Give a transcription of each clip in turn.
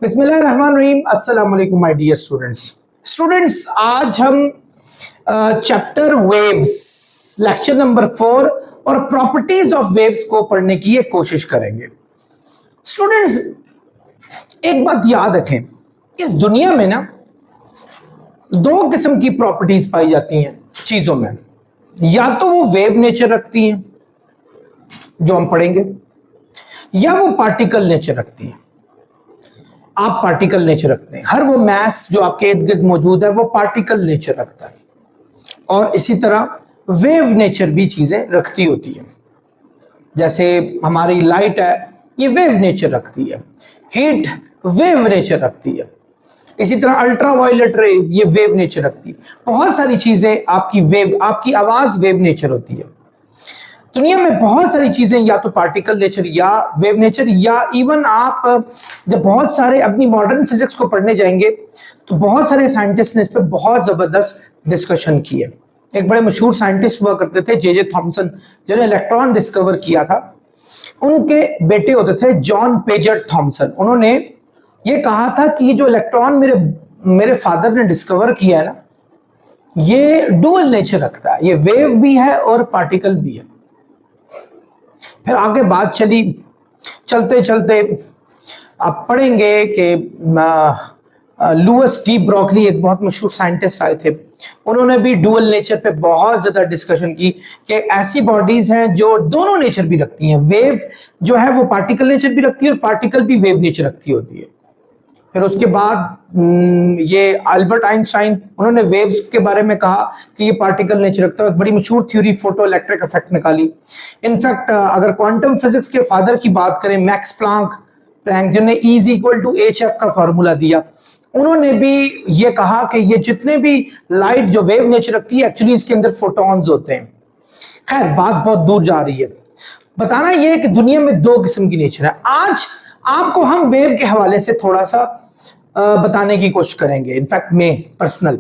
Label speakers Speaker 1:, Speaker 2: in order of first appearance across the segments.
Speaker 1: बिस्मिल्लाहिर्रहमानिर्रहीम। अस्सलाम वालेकुम माय डियर स्टूडेंट्स, आज हम चैप्टर वेव्स लेक्चर नंबर 4 और प्रॉपर्टीज ऑफ वेव्स को पढ़ने की कोशिश करेंगे। स्टूडेंट्स, एक बात याद रखें, इस दुनिया में ना दो किस्म की प्रॉपर्टीज पाई जाती हैं चीजों में। या तो वो वेव नेचर रखती हैं जो हम पढ़ेंगे, या वो पार्टिकल नेचर रखती हैं। आप पार्टिकल नेचर रखते हैं, हर वो मैस जो आपके इर्द गिर्द मौजूद है वो पार्टिकल नेचर रखता है, और इसी तरह वेव नेचर भी चीजें रखती होती है। जैसे हमारी लाइट है, ये वेव नेचर रखती है, हीट वेव नेचर रखती है, इसी तरह अल्ट्रावायलेट रे ये वेव नेचर रखती है। बहुत सारी चीजें आपकी आवाज वेव नेचर होती है। दुनिया में बहुत सारी चीजें या तो पार्टिकल नेचर या वेव नेचर, या इवन आप जब बहुत सारे अपनी मॉडर्न फिजिक्स को पढ़ने जाएंगे तो बहुत सारे साइंटिस्ट ने इस पर बहुत जबरदस्त डिस्कशन की है। एक बड़े मशहूर साइंटिस्ट हुआ करते थे जे थॉमसन, जिन्होंने इलेक्ट्रॉन डिस्कवर किया था। उनके बेटे होते थे जॉन पेजर थॉमसन। उन्होंने ये कहा था कि ये जो इलेक्ट्रॉन मेरे फादर ने डिस्कवर किया है ना, ये डुअल नेचर रखता है, ये वेव भी है और पार्टिकल भी है। फिर आगे बात चली, चलते चलते आप पढ़ेंगे कि लुईस डी ब्रोगली एक बहुत मशहूर साइंटिस्ट आए थे। उन्होंने भी डुअल नेचर पे बहुत ज्यादा डिस्कशन की कि ऐसी बॉडीज हैं जो दोनों नेचर भी रखती हैं। वेव जो है वो पार्टिकल नेचर भी रखती है और पार्टिकल भी वेव नेचर रखती होती है। फिर उसके बाद ये अल्बर्ट आइंस्टाइन, उन्होंने वेव्स के बारे में कहा कि ये पार्टिकल नेचर रखता है। एक बड़ी मशहूर थ्योरी फोटो इलेक्ट्रिक इफेक्ट निकाली। इनफैक्ट अगर क्वांटम फिजिक्स के फादर की बात करें, मैक्स प्लैंक जिन्होंने E = hf का फॉर्मूला दिया, उन्होंने भी ये कहा कि ये जितने भी लाइट जो वेव नेचर रखती है, एक्चुअली इसके अंदर फोटॉन्स होते हैं। खैर, बात बहुत दूर जा रही है। बताना यह है कि दुनिया में दो किस्म की नेचर है। आज आपको हम वेव के हवाले से थोड़ा सा बताने की कोशिश करेंगे। इनफैक्ट मैं पर्सनल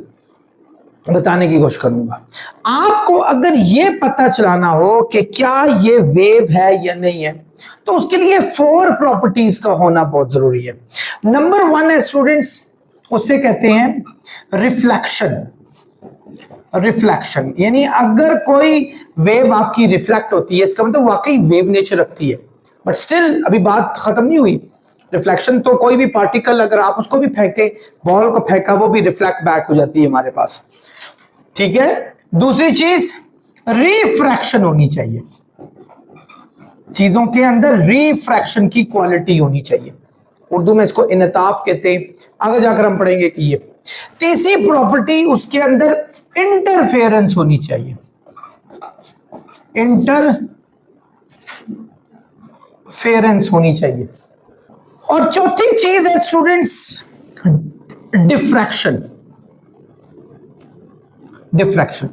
Speaker 1: बताने की कोशिश करूंगा। आपको अगर ये पता चलाना हो कि क्या ये वेव है या नहीं है, तो उसके लिए 4 प्रॉपर्टीज का होना बहुत जरूरी है। नंबर 1 है स्टूडेंट्स, उससे कहते हैं रिफ्लेक्शन। रिफ्लेक्शन यानी अगर कोई वेव आपकी रिफ्लेक्ट होती है, इसका मतलब वाकई वेव नेचर रखती है। बट स्टिल अभी बात खत्म नहीं हुई। रिफ्लेक्शन तो कोई भी पार्टिकल अगर आप उसको भी फेंके, बॉल को फेंका, वो भी रिफ्लेक्ट बैक हो जाती है हमारे पास, ठीक है। दूसरी चीज, रिफ्रैक्शन होनी चाहिए। चीजों के अंदर रिफ्रैक्शन की क्वालिटी होनी चाहिए। उर्दू में इसको इनताफ कहते हैं, आगे जाकर हम पढ़ेंगे कि ये। तीसरी प्रॉपर्टी, उसके अंदर इंटरफेरेंस होनी चाहिए। इंटरफेरेंस होनी चाहिए। और चौथी चीज है स्टूडेंट्स, डिफ्रैक्शन। डिफ्रैक्शन,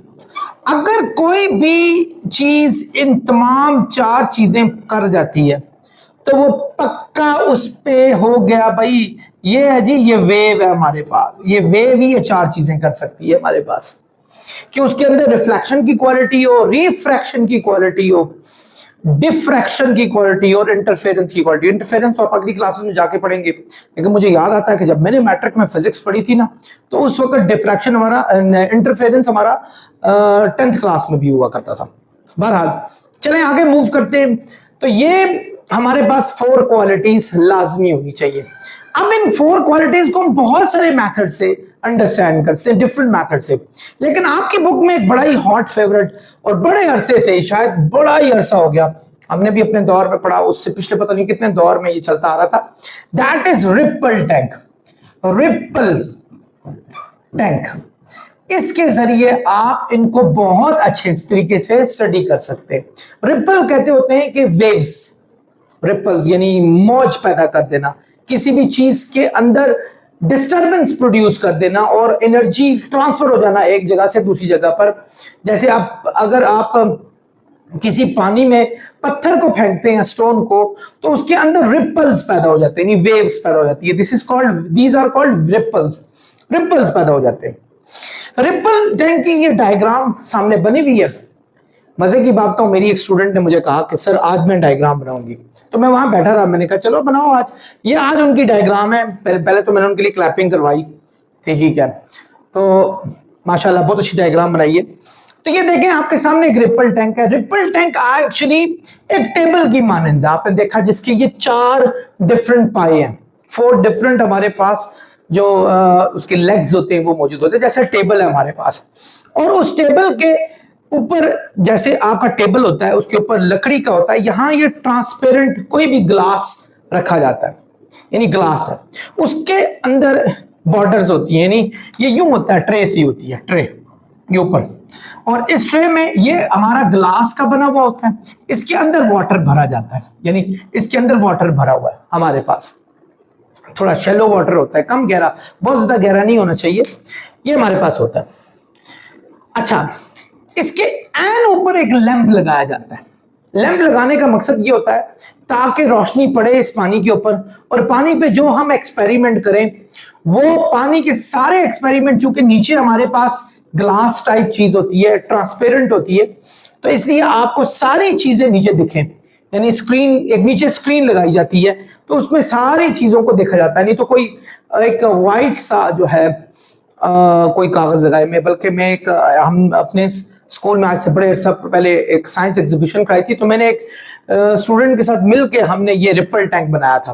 Speaker 1: अगर कोई भी चीज इन तमाम 4 चीजें कर जाती है तो वो पक्का उस पे हो गया भाई, ये है जी, ये वेव है हमारे पास। ये वेव ही ये 4 चीजें कर सकती है हमारे पास, कि उसके अंदर रिफ्लेक्शन की क्वालिटी हो, रिफ्रैक्शन की क्वालिटी हो, डिफ्रैक्शन की क्वालिटी और इंटरफेरेंस की क्वालिटी। इंटरफेरेंस तो आप अगली क्लासेस में जाके पढ़ेंगे, लेकिन मुझे याद आता है कि जब मैंने मैट्रिक में फिजिक्स पढ़ी थी ना, तो उस वक्त डिफ्रैक्शन हमारा, इंटरफेरेंस हमारा 10th क्लास में भी हुआ करता था। बहरहाल चलें आगे मूव करते हैं। तो ये हमारे पास 4 क्वालिटीज लाजमी होनी चाहिए। अब इन 4 क्वालिटीज को हम बहुत सारे मेथड से अंडरस्टैंड करते हैं, डिफरेंट मेथड से। लेकिन आपकी बुक में एक बड़ा ही हॉट फेवरेट और बड़े अरसे से, शायद बड़ा ही अरसा हो गया, हमने भी अपने दौर में पढ़ा, उससे पिछले पता नहीं कितने दौर में ये चलता आ रहा था, that is ripple tank. Ripple tank, इसके जरिए आप इनको बहुत अच्छे तरीके से स्टडी कर सकते हैं। रिपल कहते होते हैं कि वेव्स, रिपल्स यानी मौज पैदा कर देना, किसी भी चीज के अंदर डिस्टरबेंस प्रोड्यूस कर देना और एनर्जी ट्रांसफर हो जाना एक जगह से दूसरी जगह पर। जैसे अगर आप किसी पानी में पत्थर को फेंकते हैं, स्टोन को, तो उसके अंदर रिपल्स पैदा हो जाते हैं, वेव्स पैदा हो जाती है। These are called ripples. Ripples पैदा हो जाते हैं। रिपल टैंक की ये डायग्राम सामने बनी हुई है। मजे की बात तो मेरी एक स्टूडेंट ने मुझे कहा कि सर आज मैं डायग्राम बनाऊंगी, तो मैं वहां बैठा रहा, मैंने कहा चलो बनाओ आज। ये आज उनकी डायग्राम है। पहले तो मैंने उनके लिए क्लैपिंग करवाई, ठीक है, तो माशाल्लाह बहुत अच्छी डायग्राम बनाई है। तो ये देखें आपके सामने एक रिपल टैंक है। रिपल टैंक एक्चुअली एक टेबल की मानंद है, आपने देखा, जिसकी ये 4 डिफरेंट पाए हैं, 4 डिफरेंट हमारे पास जो उसके लेग्स होते हैं वो मौजूद होते हैं, जैसे टेबल है हमारे पास। और उस टेबल के ऊपर, जैसे आपका टेबल होता है उसके ऊपर लकड़ी का होता है, यहां ये ट्रांसपेरेंट कोई भी ग्लास रखा जाता है, यानी ग्लास है, उसके अंदर बॉर्डर्स होती है, यानी ये यूं होता है, ट्रे सी होती है, ट्रे ये ऊपर, और इस ट्रे में ये हमारा ग्लास का बना हुआ होता है, इसके अंदर वाटर भरा जाता है, यानी इसके अंदर वाटर भरा हुआ है हमारे पास, थोड़ा शैलो वाटर होता है, कम गहरा, बहुत ज्यादा गहरा नहीं होना चाहिए, ये हमारे पास होता है। अच्छा, इसके एन ऊपर एक लैंप लगाया जाता है। लैंप लगाने का मकसद ये होता है ताकि रोशनी पड़े इस पानी के ऊपर, और पानी पे जो हम एक्सपेरिमेंट करें वो पानी के सारे एक्सपेरिमेंट, चूंकि नीचे हमारे पास ग्लास टाइप चीज होती है, ट्रांसपेरेंट होती है, तो इसलिए आपको सारी चीजें नीचे दिखें, यानी स्क्रीन, एक नीचे स्क्रीन लगाई जाती है तो उसमें सारी चीजों को देखा जाता है। नहीं तो कोई एक वाइट सा जो है कोई कागज लगाए, मैं बल्कि मैं एक हम अपने स्कूल में आज से बड़े सब पहले एक साइंस एग्जीबिशन कराई थी, तो मैंने एक स्टूडेंट के साथ मिलके हमने ये रिपल टैंक बनाया था।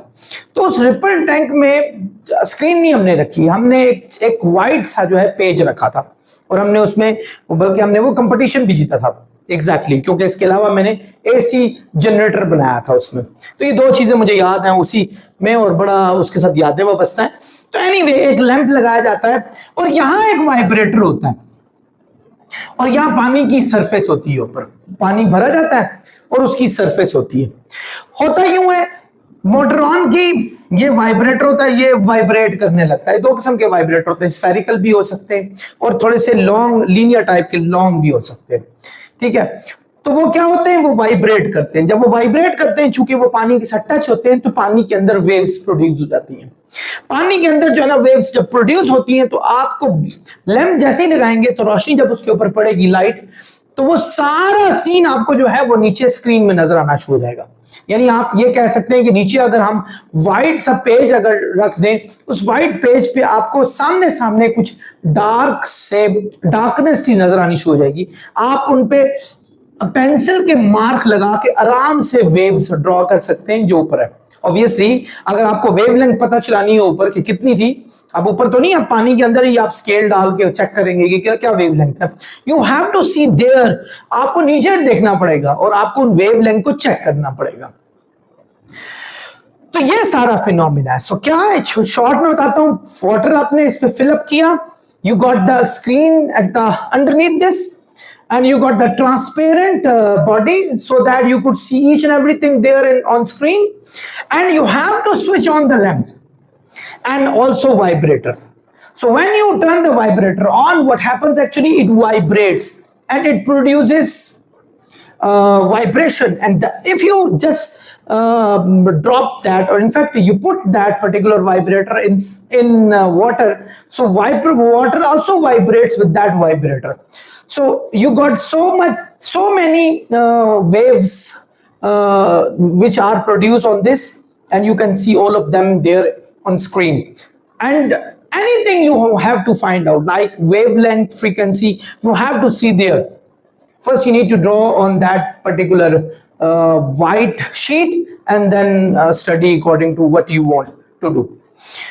Speaker 1: तो उस रिपल टैंक में स्क्रीन नहीं हमने रखी, हमने एक वाइट सा जो है पेज रखा था, और हमने उसमें, बल्कि हमने वो कंपटीशन भी जीता था एग्जैक्टली, क्योंकि इसके अलावा मैंने एसी जनरेटर बनाया था उसमें। तो ये 2 चीजें मुझे याद हैं उसी में, और बड़ा उसके साथ यादें वाबस्ता है। तो एनीवे एक लैंप लगाया जाता है, और यहां एक वाइब्रेटर होता है, और यहां पानी की सरफेस होती है, ऊपर पानी भरा जाता है और उसकी सरफेस होती है। होता यूं है, मोटर ऑन की, ये वाइब्रेटर होता है, ये वाइब्रेट करने लगता है। 2 किस्म के वाइब्रेटर होते हैं, स्फेरिकल भी हो सकते हैं और थोड़े से लॉन्ग, लीनियर टाइप के लॉन्ग भी हो सकते हैं, ठीक है। तो वो क्या होते हैं, वो वाइब्रेट करते हैं। जब वो वाइब्रेट करते हैं, चूंकि वो पानी के साथ टच होते हैं, तो पानी के अंदर वेव्स प्रोड्यूस हो जाती हैं। पानी के अंदर जो है ना वेव्स जब प्रोड्यूस होती हैं, तो आपको लैंप जैसे ही लगाएंगे तो रोशनी जब उसके ऊपर पड़ेगी, लाइट, तो वो सारा सीन आपको जो है वो नीचे स्क्रीन में नजर आना शुरू हो जाएगा। यानी आप ये कह सकते हैं कि नीचे अगर हम व्हाइट सा पेज अगर रख दें, उस व्हाइट पेज पे आपको सामने सामने कुछ डार्क से डार्कनेस की नजर आनी शुरू हो जाएगी। आप उन पे पेंसिल के मार्क लगा के आराम से वेव्स ड्रॉ कर सकते हैं जो ऊपर है। ऑब्वियसली अगर आपको वेवलेंथ पता चलानी हो ऊपर की कितनी थी, अब ऊपर तो नहीं, आप पानी के अंदर ही आप स्केल डाल के चेक करेंगे कि क्या क्या वेवलेंथ है। You have to see there, आपको नीचे देखना पड़ेगा और आपको उन वेवलेंथ को चेक करना पड़ेगा। तो ये सारा फिनोमिना है। सो क्या है, शॉर्ट में बताता हूं, वाटर आपने इस पे फिल अप किया, you got the screen at the underneath this, and you got the transparent body so that you could see each and everything there on screen, and you have to switch on the lamp and also vibrator. So when you turn the vibrator on, what happens actually, it vibrates and it produces vibration, and if you just drop that, or in fact you put that particular vibrator in water, so water also vibrates with that vibrator. So you got so many waves which are produced on this, and you can see all of them there on screen. And anything you have to find out, like wavelength, frequency, you have to see there. First you need to draw on that particular white sheet, and then study according to what you want to do.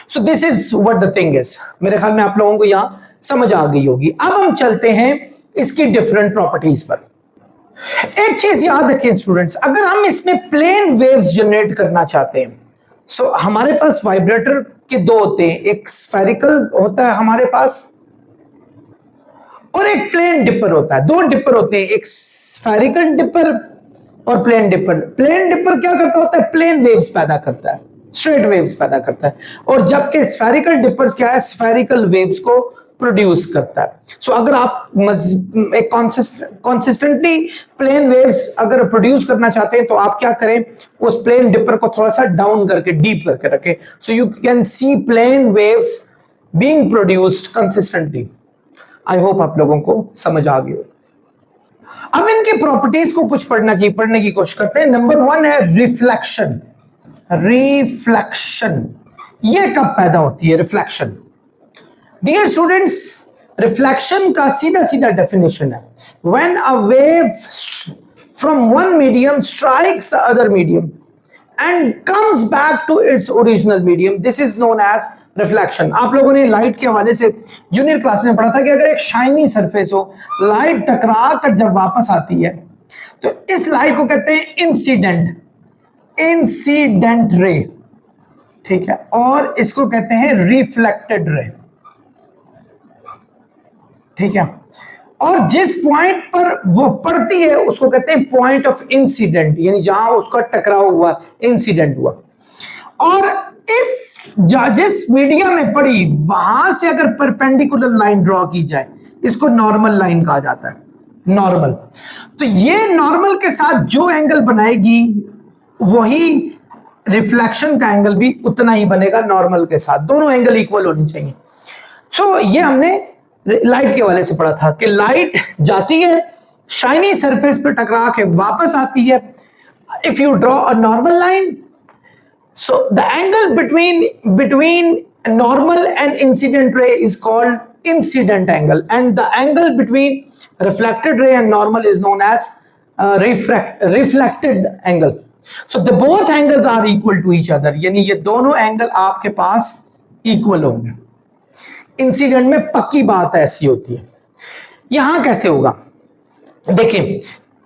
Speaker 1: So this is what the thing is. मेरे ख्याल में आप लोगों को यहाँ समझ आ गई होगी। अब हम चलते हैं इसकी डिफरेंट प्रॉपर्टीज पर। एक चीज याद रखें स्टूडेंट्स, अगर हम इसमें प्लेन वेव्स जनरेट करना चाहते हैं, सो हमारे पास वाइब्रेटर के 2 होते हैं, एक स्फेरिकल होता है हमारे पास और एक प्लेन डिपर होता है। 2 डिपर होते हैं, एक स्फेरिकल डिपर और प्लेन डिपर। प्लेन डिपर क्या करता होता है, प्लेन वेव्स पैदा करता है, स्ट्रेट वेव्स पैदा करता है, और जबकि स्फेरिकल डिपर्स क्या है, स्फेरिकल वेव्स को प्रोड्यूस करता है। सो अगर आप एक कंसिस्टेंटली प्लेन वेव्स अगर प्रोड्यूस करना चाहते हैं, तो आप क्या करें, उस प्लेन डिपर को थोड़ा सा डाउन करके, डीप करके रखें, so you can see plane waves being produced consistently. I hope आप लोगों को समझ आ गई। अब इनके प्रॉपर्टीज को कुछ पढ़ने की कोशिश करते हैं। नंबर 1 है रिफ्लेक्शन। रिफ्लेक्शन ये कब पैदा होती है? रिफ्लेक्शन, डियर स्टूडेंट्स, रिफ्लेक्शन का सीधा सीधा डेफिनेशन है when a wave from one medium strikes the other medium and comes back to its original medium, this is known as reflection. आप लोगों ने लाइट के हवाले से जूनियर क्लास में पढ़ा था कि अगर एक शाइनी सरफेस हो, लाइट टकरा कर जब वापस आती है तो इस लाइट को कहते हैं इंसिडेंट, इंसिडेंट रे, ठीक है, और इसको कहते हैं रिफ्लेक्टेड रे, ठीक है। और जिस पॉइंट पर वो पड़ती है उसको कहते हैं पॉइंट ऑफ इंसिडेंट, यानी जहां उसका टकराव हुआ, इंसिडेंट हुआ। और जिस मीडिया में पड़ी वहां से अगर परपेंडिकुलर लाइन ड्रॉ की जाए, इसको नॉर्मल लाइन कहा जाता है, नॉर्मल। तो ये नॉर्मल के साथ जो एंगल बनाएगी वही रिफ्लेक्शन का एंगल भी उतना ही बनेगा नॉर्मल के साथ, दोनों एंगल इक्वल होनी चाहिए। सो ये हमने लाइट के वाले से पढ़ा था कि लाइट जाती है, शाइनी सरफेस पे टकरा के वापस आती है। If you draw a normal line, so the angle between normal and incident ray is called incident angle, and the angle between reflected ray and normal is known as reflected angle. So the both angles are equal to each other, यानी ये दोनों angle आपके पास equal होंगे। Incident में पक्की बात ऐसी होती है। यहां कैसे होगा? देखिए,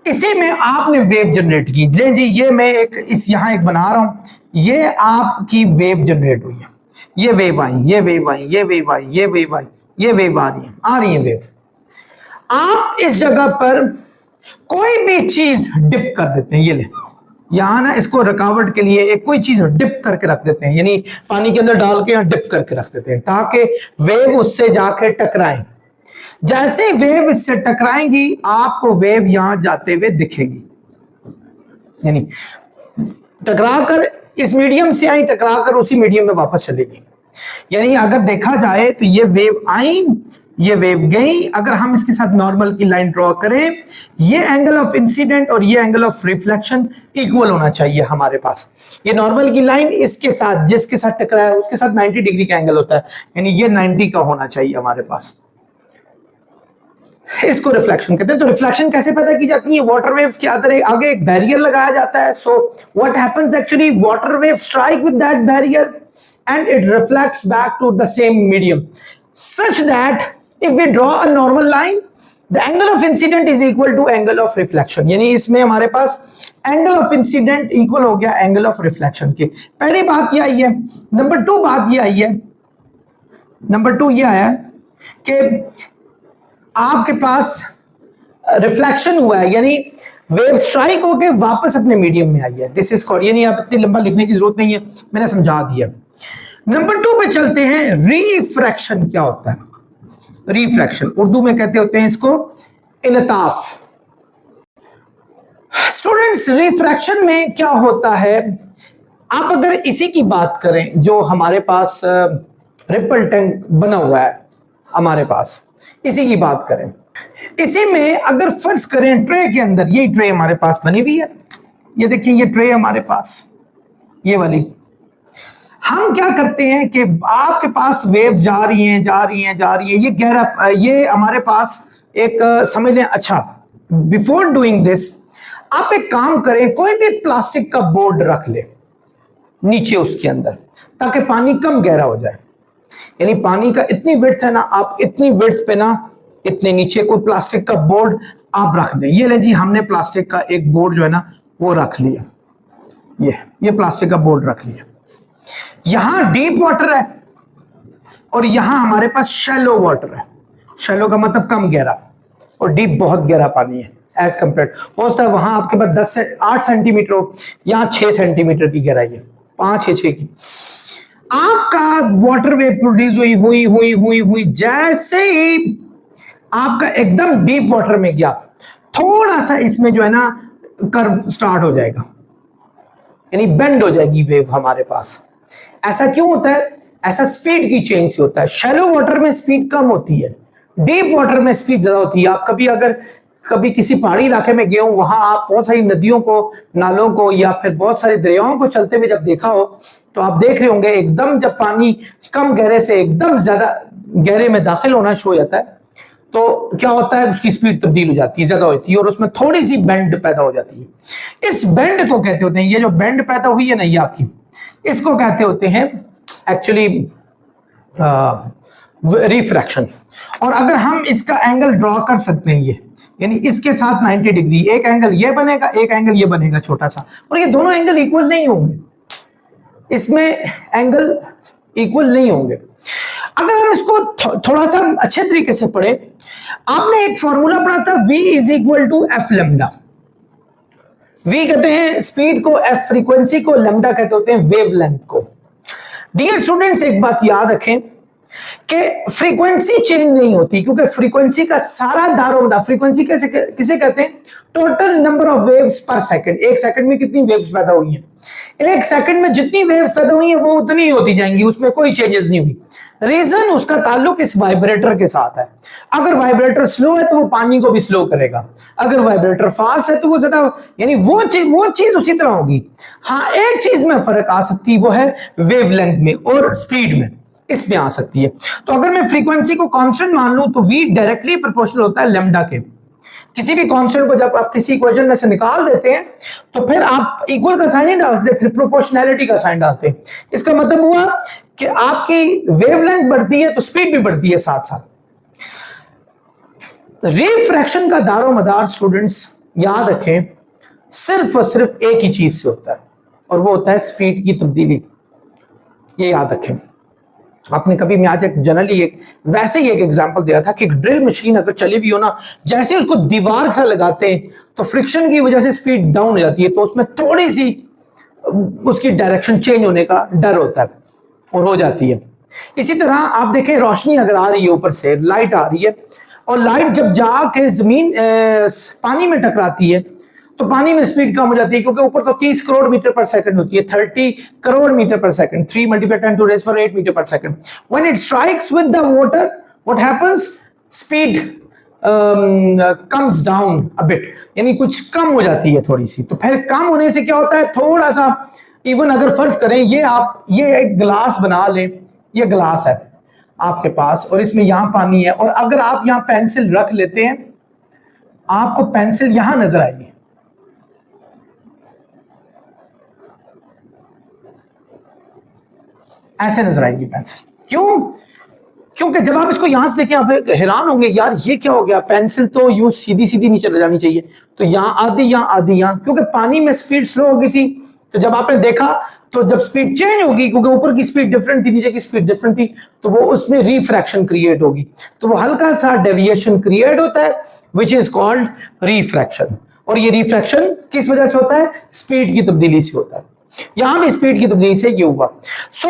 Speaker 1: इसी में आपने वेव जनरेट की, जी ये मैं यहां एक बना रहा हूं, ये आपकी वेव जनरेट हुई है, ये वेव आई, ये वेव आई, ये वेव आई, ये वेव आई, ये वेव आ रही है वेव। आप इस जगह पर कोई भी चीज डिप कर देते हैं, ये ले यहां ना, इसको रुकावट के लिए एक कोई चीज डिप करके रख देते हैं, यानी पानी के अंदर डाल के यहां डिप करके रख देते हैं ताकि वेव उससे जाके टकराए। जैसे वेव इससे टकराएंगी आपको वेव यहां जाते हुए दिखेगी, यानी टकराकर इस मीडियम से आई, टकराकर उसी मीडियम में वापस चलेगी। यानी अगर देखा जाए तो ये वेव आई, ये वेव गई, अगर हम इसके साथ नॉर्मल की लाइन ड्रॉ करें, ये एंगल ऑफ इंसिडेंट और ये एंगल ऑफ रिफ्लेक्शन इक्वल होना चाहिए हमारे पास। ये नॉर्मल की लाइन इसके साथ, जिसके साथ टकराया उसके साथ 90 डिग्री का एंगल होता है, यानी ये 90 का होना चाहिए हमारे पास। इसको रिफ्लेक्शन कहते हैं। तो रिफ्लेक्शन कैसे पैदा की जाती है? वाटर वेव्स के आगे एक बैरियर लगाया जाता है। So what happens actually, water wave strike with that barrier and it reflects back to the same medium such that if we draw a normal line the angle of incidence is equal to angle of reflection, यानी इसमें हमारे पास angle of incident equal हो गया angle of reflection के। पहली बात यह आई है। नंबर 2 बात यह आई है, नंबर 2 यह है कि आपके पास रिफ्लेक्शन हुआ है, यानी वेव स्ट्राइक होके वापस अपने मीडियम में आई है, दिस इज कॉल्ड, यानी आप इतनी लंबा लिखने की जरूरत नहीं है, मैंने समझा दिया। नंबर 2 पे चलते हैं। रिफ्रैक्शन क्या होता है? रिफ्रैक्शन उर्दू में कहते होते हैं इसको इनताफ। स्टूडेंट्स, रिफ्रैक्शन में क्या होता है? आप अगर इसी की बात करें, जो हमारे पास रिपल टैंक बना हुआ है हमारे पास, इसी की बात करें, इसी में अगर फर्ज करें ट्रे के अंदर, यही ट्रे हमारे पास बनी हुई है, ये देखिए ये ट्रे हमारे पास, ये वाली, हम क्या करते हैं कि आपके पास वेव्स जा रही हैं, ये गहरा, ये हमारे पास एक समझ लें। अच्छा, बिफोर डूइंग दिस आप एक काम करें, कोई भी प्लास्टिक का बोर्ड रख ले नीचे उसके अंदर, ताकि पानी कम गहरा हो जाए। यानी पानी का इतनी विड्थ है ना, आप इतनी विड्थ पे ना, इतने नीचे कोई प्लास्टिक का बोर्ड आप रख दें। ये ले जी, हमने प्लास्टिक का एक बोर्ड जो है ना वो रख लिया, ये प्लास्टिक का बोर्ड रख लिया। यहां डीप वाटर है और यहां हमारे पास शैलो वाटर है। शैलो का मतलब कम गहरा, और डीप बहुत गहरा पानी है एज कंपेयर। हो सकता है वहां आपके पास 10 से 8 सेंटीमीटर हो, यहां 6 सेंटीमीटर की गहराई है, 5 या 6 की। आपका वाटर वेव प्रोड्यूस हुई, जैसे ही आपका एकदम डीप वाटर में गया, थोड़ा सा इसमें जो है ना कर्व स्टार्ट हो जाएगा, यानी बेंड हो जाएगी वेव हमारे पास। ऐसा क्यों होता है? ऐसा स्पीड की चेंज से होता है। शैलो वाटर में स्पीड कम होती है, डीप वाटर में स्पीड ज्यादा होती है। आप कभी अगर कभी किसी पहाड़ी इलाके में गए हो, वहां आप बहुत सारी नदियों को, नालों को या फिर बहुत सारे दरियाओं को चलते हुए जब देखा हो, तो आप देख रहे होंगे एकदम जब पानी कम गहरे से एकदम ज्यादा गहरे में दाखिल होना शुरू हो जाता है तो क्या होता है, उसकी स्पीड तब्दील हो जाती है, ज्यादा होती है और उसमें थोड़ी सी बेंड पैदा हो जाती है। इस बेंड को कहते होते हैं, ये जो बेंड पैदा हुई है ना ये आपकी, इसको कहते होते हैं एक्चुअली रिफ्रैक्शन। और अगर हम इसका एंगल ड्रॉ कर सकते हैं, ये यानी इसके साथ 90 डिग्री, एक एंगल ये बनेगा, एक एंगल ये बनेगा छोटा सा, और ये दोनों एंगल इक्वल नहीं होंगे, इसमें एंगल इक्वल नहीं होंगे। अगर हम इसको थोड़ा सा अच्छे तरीके से पढ़े, आपने एक फॉर्मूला पढ़ा था v is equal to f lambda. v कहते हैं स्पीड को, एफ फ्रीक्वेंसी को, लेमडा कहते होते हैं वेवलेंथ को। डियर स्टूडेंट्स, एक बात याद रखें कि फ्रीक्वेंसी चेंज नहीं होती, क्योंकि फ्रीक्वेंसी का सारा दारोमदार, फ्रीक्वेंसी कैसे किसे कहते हैं, टोटल नंबर ऑफ वेव्स पर सेकंड। एक सेकंड में कितनी वेव्स पैदा हुई हैं, एक सेकंड में जितनी वेव्स पैदा हुई हैं वो उतनी ही होती जाएंगी, उसमें कोई चेंजेस नहीं हुई। रीजन, उसका ताल्लुक इस वाइब्रेटर के साथ है। अगर वाइब्रेटर स्लो है तो वो पानी को भी स्लो करेगा, अगर वाइब्रेटर फास्ट है तो वो ज्यादा, यानी वो चीज उसी तरह होगी। हाँ, एक चीज में फर्क आ सकती है, वो है वेवलेंथ में और स्पीड में, इसमें आ सकती है। तो अगर मैं फ्रीक्वेंसी को कांस्टेंट मान लूं तो v डायरेक्टली प्रोपोर्शनल होता है लेमडा के। किसी भी कांस्टेंट को जब आप किसी इक्वेशन में से निकाल देते हैं तो फिर आप इक्वल का साइन नहीं डालते, फिर प्रोपोर्शनैलिटी का साइन डालते हैं। इसका मतलब हुआ कि आपकी वेवलेंथ बढ़ती है तो स्पीड भी बढ़ती है साथ साथ। रिफ्रैक्शन का दारोमदार स्टूडेंट्स याद रखें सिर्फ और सिर्फ एक ही चीज से होता है, और वो होता है स्पीड की तब्दीली। ये याद रखें। आपने कभी, मैं आज एक जनरली एक वैसे ही एक एग्जांपल दिया था कि ड्रिल मशीन अगर चली भी हो ना, जैसे उसको दीवार से लगाते हैं तो फ्रिक्शन की वजह से स्पीड डाउन हो जाती है, तो उसमें थोड़ी सी उसकी डायरेक्शन चेंज होने का डर होता है और हो जाती है। इसी तरह आप देखें, रोशनी अगर आ रही है ऊपर से, लाइट आ रही है, और लाइट जब जाके जमीन पानी में टकराती है तो पानी में स्पीड कम हो जाती है, क्योंकि ऊपर तो 30 करोड़ मीटर पर सेकंड होती है, 30 करोड़ मीटर पर सेकंड, 3 × 10⁸ मीटर पर second. When it strikes with the water, what happens, speed comes down a bit, यानी कुछ कम हो जाती है थोड़ी सी। तो फिर कम होने से क्या होता है, थोड़ा सा, इवन अगर फर्ज करें ये एक गिलास बना लें, ये गिलास है आपके पास और इसमें यहां पानी है, और अगर आप यहां पेंसिल रख लेते हैं, आपको पेंसिल यहां नजर आएगी, ऐसे नजर आएगी पेंसिल। क्यों? क्योंकि जब आप इसको यहां से देखें आप हैरान होंगे, यार ये क्या हो गया, पेंसिल तो यूं सीधी सीधी नीचे ले जानी चाहिए, तो यहां आधी, यहां आधी, यहां, क्योंकि पानी में स्पीड स्लो हो गई थी। तो जब आपने देखा तो जब स्पीड चेंज होगी, क्योंकि ऊपर की स्पीड डिफरेंट थी, नीचे की स्पीड डिफरेंट थी, तो वो उसमें रिफ्रैक्शन क्रिएट होगी, तो वो हल्का सा डेविएशन क्रिएट होता है, विच इज कॉल्ड रिफ्रैक्शन। और ये रिफ्रैक्शन किस वजह से होता है, स्पीड की तब्दीली से होता है। यहां भी स्पीड की तब्दीली से ये हुआ। सो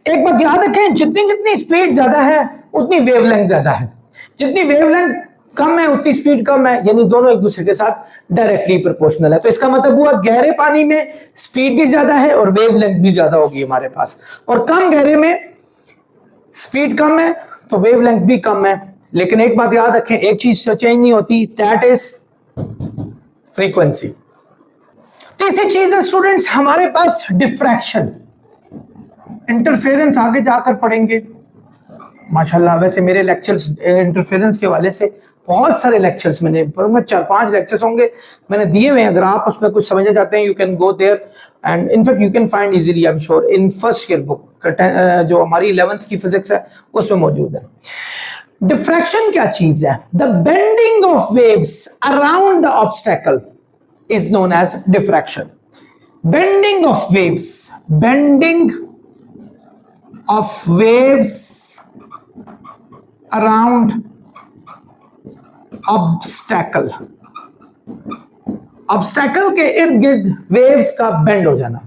Speaker 1: एक बात याद रखें, जितनी जितनी स्पीड ज्यादा है उतनी वेवलेंथ ज्यादा है, जितनी वेवलेंथ कम है उतनी स्पीड कम है, यानी दोनों एक दूसरे के साथ डायरेक्टली प्रोपोर्शनल है। तो इसका मतलब हुआ गहरे पानी में स्पीड भी ज्यादा है और वेवलेंथ भी ज्यादा होगी हमारे पास, और कम गहरे में स्पीड कम है तो वेवलेंथ भी कम है। लेकिन एक बात याद रखें, एक चीज चेंज नहीं होती, दैट इज फ्रीक्वेंसी। तीसरी चीज है स्टूडेंट्स हमारे पास डिफ्रैक्शन, इंटरफेरेंस आगे जाकर पढ़ेंगे माशाल्लाह। वैसे मेरे लेक्चर्स इंटरफेरेंस के वाले से बहुत सारे लेक्चर्स मैंने 4-5 लेक्चर्स होंगे मैंने दिए हुए हैं, अगर आप उसमें कुछ समझना चाहते हैं you can go there and in fact you can find easily, I am sure, in first year book जो हमारी 11th की फिजिक्स है उसमें मौजूद है। डिफ्रैक्शन क्या चीज है, the bending of waves around the obstacle is known as diffraction. Bending of waves around obstacle के इर्द गिर्द वेव्स का बेंड हो जाना।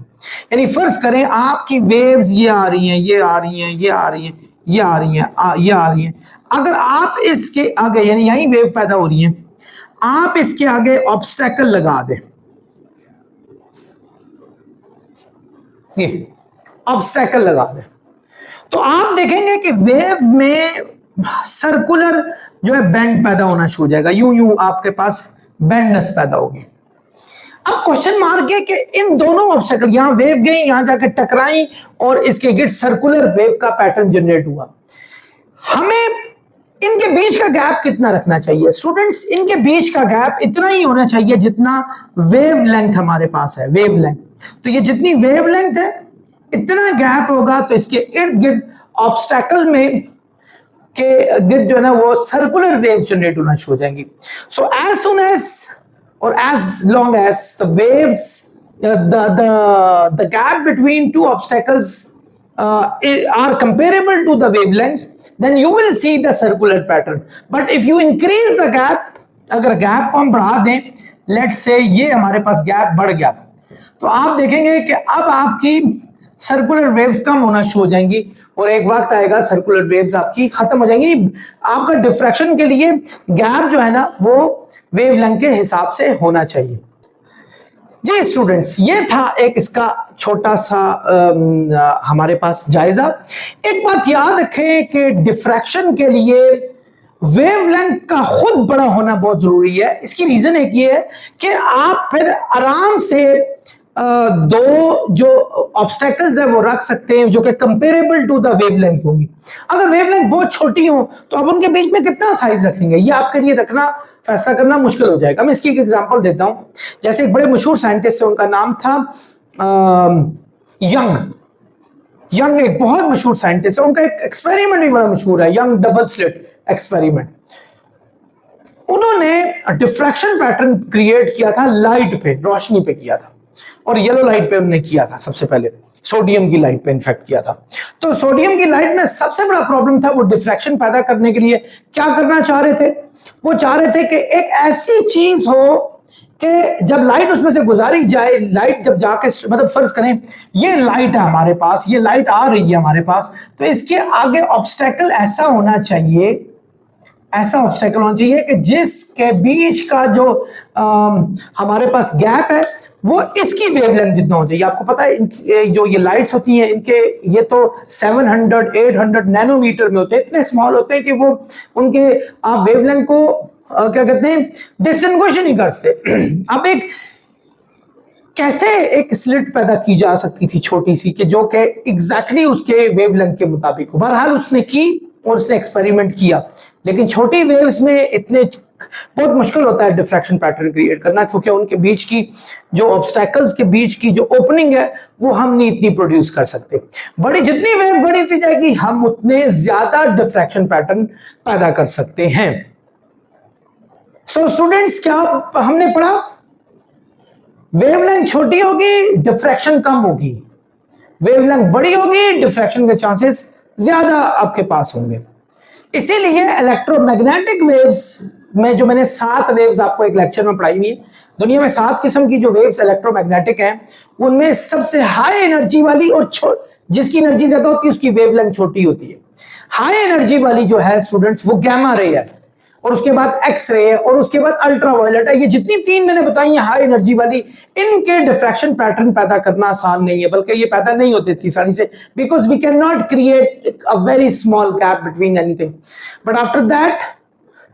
Speaker 1: यानी फर्ज करें आपकी वेव्स ये आ रही हैं, ये आ रही हैं, ये आ रही हैं, ये आ रही हैं, ये आ रही हैं, अगर आप इसके आगे, यानी यही वेव पैदा हो रही हैं, आप इसके आगे ऑब्स्टेकल लगा दें, ये ऑब्स्टेकल लगा दें, तो आप देखेंगे कि वेव में सर्कुलर जो है बेंड पैदा होना शुरू हो जाएगा। यूं यूं आपके पास बेंडनेस पैदा होगी। अब क्वेश्चन मार्क है कि इन दोनों ऑब्स्टेकल, यहां वेव गई, यहां जाकर टकराई और इसके गिर्द सर्कुलर वेव का पैटर्न जनरेट हुआ। हमें इनके बीच का गैप कितना रखना चाहिए स्टूडेंट्स? इनके बीच का गैप इतना ही होना चाहिए जितना वेव लेंथ हमारे पास है, वेव लेंथ। तो ये जितनी वेव लेंथ है इतना गैप होगा, तो इसके इर्द गिर्द ऑब्स्टेकल में के गिर्द जो है ना वो सर्कुलर वेव्स जनरेट होना शुरू हो जाएंगी। So as soon as or as long as the waves, the gap between two obstacles are comparable to the wavelength, then you will see the circular pattern. But if you increase the gap, अगर gap को हम बढ़ा दें, let's say ये हमारे पास gap बढ़ गया, तो आप देखेंगे कि अब आपकी सर्कुलर वेव्स कम होना शुरू हो जाएंगी और एक वक्त आएगा सर्कुलर वेव्स आपकी खत्म हो जाएंगी। आपका डिफ्रैक्शन के लिए गैप जो है ना वो वेवलेंथ के हिसाब से होना चाहिए। जी स्टूडेंट्स, ये था एक इसका छोटा सा हमारे पास जायजा। एक बात याद रखें कि डिफ्रैक्शन के लिए वेवलेंथ का खुद बड़ा होना बहुत जरूरी है। इसकी रीजन एक ये है कि आप फिर आराम से दो जो ऑब्स्टेकल्स है वो रख सकते हैं जो कि कंपेरेबल टू द वेवलेंथ होंगी। अगर वेवलेंथ बहुत छोटी हो तो आप उनके बीच में कितना साइज रखेंगे, ये आपके लिए रखना, फैसला करना मुश्किल हो जाएगा। मैं इसकी एक एग्जांपल देता हूं। जैसे एक बड़े मशहूर साइंटिस्ट है, उनका नाम था यंग एक बहुत मशहूर साइंटिस्ट है। उनका एक एक्सपेरिमेंट भी बड़ा मशहूर है, यंग डबल स्लिट एक्सपेरिमेंट। उन्होंने डिफ्रैक्शन पैटर्न क्रिएट किया था लाइट पे, रोशनी पे किया था, और येलो लाइट पे उन्होंने किया था। सबसे पहले सोडियम की लाइट पे इनफैक्ट किया था। तो सोडियम की लाइट में सबसे बड़ा प्रॉब्लम था, वो डिफ्रैक्शन पैदा करने के लिए क्या करना चाह रहे थे? वो चाह रहे थे कि एक ऐसी चीज हो कि जब लाइट उसमें से गुजारी जाए, लाइट जब जाके, मतलब फर्ज करें ये लाइट है हमारे पास, ये लाइट आ रही है हमारे पास, तो इसके आगे ऑब्स्टेकल ऐसा होना चाहिए, ऐसा ऑब्स्टेकल होना चाहिए कि जिसके बीच का जो हमारे पास गैप है वो इसकी वेवलेंथ जितना हो चाहिए। आपको पता है जो ये लाइट्स होती हैं इनके ये तो 700-800 नैनोमीटर में होते हैं, इतने स्मॉल होते हैं कि वो उनके आप वेवलेंथ को क्या कहते हैं, डिस्टिंग्विश नहीं कर सकते। अब एक कैसे एक स्लिट पैदा की जा सकती थी छोटी सी कि जो कि एग्जैक्टली उसके वेवलेंथ के मुताबिक हो। बहरहाल उसने की और उसने एक्सपेरिमेंट किया, लेकिन छोटी वेव्स में इतने बहुत मुश्किल होता है डिफ्रैक्शन पैटर्न क्रिएट करना, क्योंकि उनके बीच की जो ऑब्स्टेकल्स के बीच की जो ओपनिंग है वो हम नहीं इतनी प्रोड्यूस कर सकते। बड़ी जितनी वेव बढ़ती जाएगी हम उतने ज्यादा डिफ्रैक्शन पैटर्न पैदा कर सकते हैं। सो स्टूडेंट्स, क्या हमने पढ़ा? वेवलेंथ छोटी होगी, डिफ्रैक्शन कम होगी, वेवलेंथ बड़ी होगी, डिफ्रैक्शन के चांसेस ज्यादा आपके पास होंगे। इसीलिए इलेक्ट्रोमैग्नेटिक वेव्स में जो मैंने 7 वेव्स आपको एक लेक्चर में पढ़ाई हुई है, दुनिया में 7 किस्म की जो वेव्स इलेक्ट्रोमैग्नेटिक हैं, उनमें सबसे हाई एनर्जी वाली और जिसकी एनर्जी ज्यादा होती है उसकी वेवलेंथ छोटी होती है। हाई एनर्जी वाली जो है स्टूडेंट्स वो गैमा रे है, और उसके बाद एक्स रे है, और उसके बाद अल्ट्रावायलेट है। ये जितनी 3 मैंने बताई है हाई एनर्जी वाली, इनके डिफ्रैक्शन पैटर्न पैदा करना आसान नहीं है, बल्कि ये पैदा नहीं होते इतनी आसानी से, because we can not create a very small gap between anything. But after that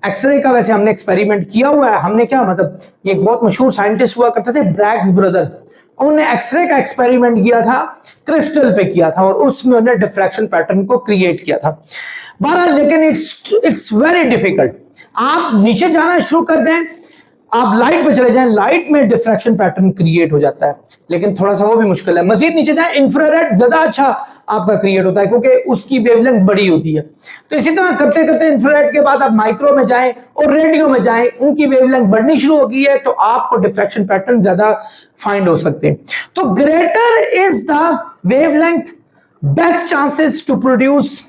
Speaker 1: x ray का वैसे हमने एक्सपेरिमेंट किया हुआ है। हमने क्या, मतलब ये एक बहुत मशहूर साइंटिस्ट हुआ करते थे, ब्रैग्स ब्रदर, उन्होंने एक्सरे का एक्सपेरिमेंट किया था, क्रिस्टल पे किया था, और उसमें उन्होंने डिफ्रैक्शन पैटर्न को क्रिएट किया था। बहरहाल लेकिन इट्स वेरी डिफिकल्ट। आप नीचे जाना शुरू कर दें, आप लाइट पे चले जाएं, लाइट में डिफ्रैक्शन पैटर्न क्रिएट हो जाता है, लेकिन थोड़ा सा वो भी मुश्किल है। मजीद नीचे जाएं, इंफ्रारेड ज्यादा अच्छा आपका क्रिएट होता है क्योंकि उसकी वेवलेंथ बड़ी होती है। तो इसी तरह करते करते इंफ्रारेड के बाद आप माइक्रो में जाएं और रेडियो में जाएं, उनकी वेवलेंथ बढ़नी शुरू हो गई है, तो आपको डिफ्रैक्शन पैटर्न ज्यादा फाइंड हो सकते हैं। तो greater is the wavelength, best chances to produce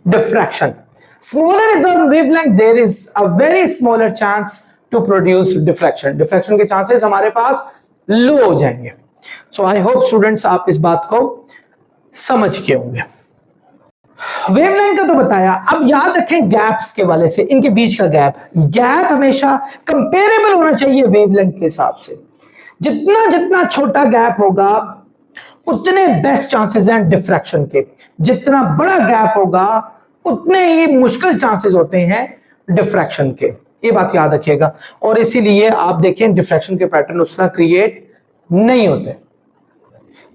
Speaker 1: diffraction. Smaller is the wavelength, there is a very smaller chance to produce diffraction. Diffraction के chances हमारे पास लो हो जाएंगे। So I hope students आप इस बात को समझ के होंगे। वेवलेंथ का तो बताया, अब याद रखें गैप्स के वाले से, इनके बीच का गैप हमेशा कंपेरेबल होना चाहिए वेवलेंथ के हिसाब से। जितना जितना छोटा गैप होगा उतने बेस्ट चांसेस हैं डिफ्रैक्शन के, जितना बड़ा गैप होगा उतने ही मुश्किल चांसेस होते हैं डिफ्रैक्शन के। ये बात याद रखिएगा। और इसीलिए आप देखें डिफ्रैक्शन के पैटर्न उस तरह क्रिएट नहीं होते।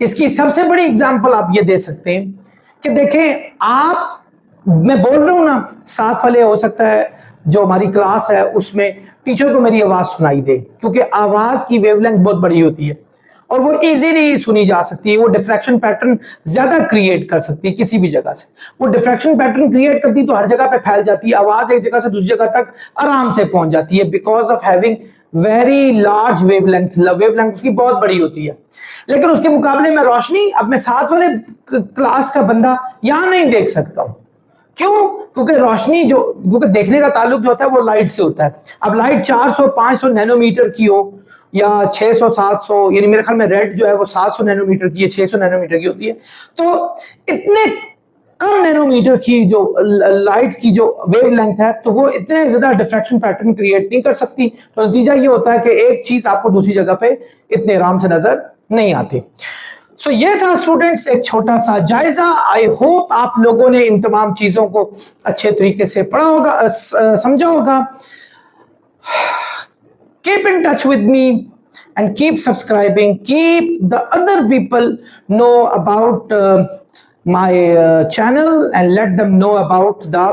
Speaker 1: इसकी सबसे बड़ी एग्जांपल आप ये दे सकते हैं कि देखें आप, मैं बोल रहा हूं ना, साथ वाले हो सकता है जो हमारी क्लास है उसमें टीचर को मेरी आवाज सुनाई दे, क्योंकि आवाज की वेवलेंथ बहुत बड़ी होती है और वो इजीली सुनी जा सकती है। वो डिफ्रैक्शन पैटर्न ज्यादा क्रिएट कर सकती है किसी भी जगह से। वो डिफ्रैक्शन पैटर्न क्रिएट करती है तो हर जगह पे फैल जाती है, आवाज एक जगह से दूसरी जगह तक आराम से पहुंच जाती है, because of having very large wavelength. Wavelength उसकी बहुत बड़ी होती है। लेकिन उसके मुकाबले में रोशनी, अब मैं साथ वाले क्लास का बंदा यहां नहीं देख सकता हूं। क्यों? क्योंकि रोशनी जो, क्योंकि देखने का ताल्लुक जो होता है वो लाइट से होता है। अब लाइट 400-500 नैनोमीटर की हो या 600-700, यानी मेरे ख्याल में रेड जो है वो 700 नैनोमीटर की है, 600 नैनोमीटर की होती है, तो इतने कम नैनोमीटर की जो लाइट की जो वेवलेंथ है तो वो इतने ज्यादा डिफ्रैक्शन पैटर्न क्रिएट नहीं कर सकती। तो नतीजा ये होता है कि एक चीज आपको दूसरी जगह पे इतने आराम से नजर नहीं आती। सो ये था स्टूडेंट्स एक छोटा सा जायजा। आई होप आप लोगों ने इन तमाम चीजों को अच्छे तरीके से पढ़ा होगा, समझा होगा। Keep in touch with me and keep subscribing. Keep the other people know about my channel and let them know about the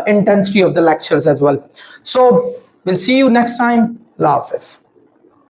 Speaker 1: intensity of the lectures as well. So we'll see you next time. Allah Hafiz.